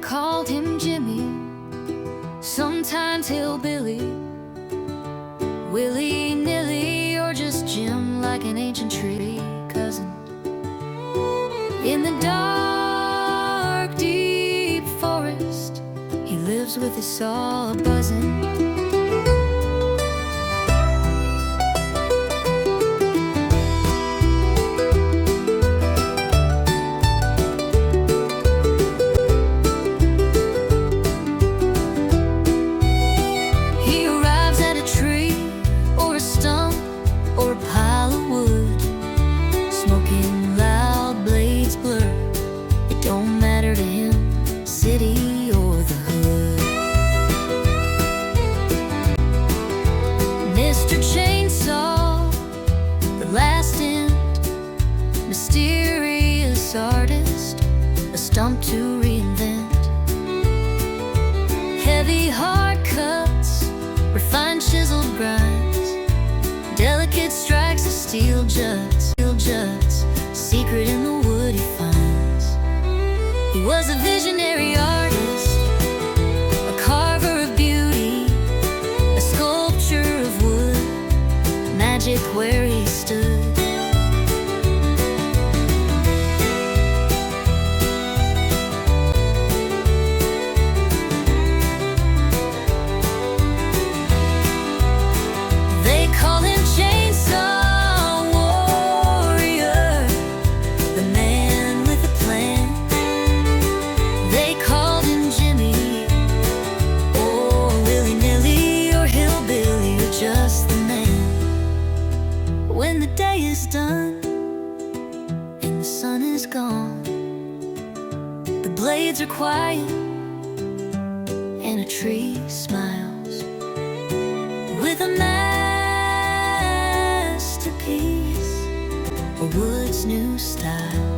called him Jimmy, sometimes hillbilly, willy-nilly, or just Jim, like an ancient tree cousin. In the dark, deep forest, he lives with his saw buzzing. City or the hood, Mr. Chainsaw, the last end, mysterious artist, a stump to reinvent. Heavy hard cuts, refined chiseled grinds, delicate strikes of steel juts, secret in the wood he finds. He was a visionary artist, a carver of beauty, a sculpture of wood, magic where he stood. They call him Chainsaw Warrior, the man with a plan. They called him Jimmy, or willy-nilly, or hillbilly, or just the man. When the day is done and the sun is gone, the blades are quiet and a tree smiles with a masterpiece, a wood's new style.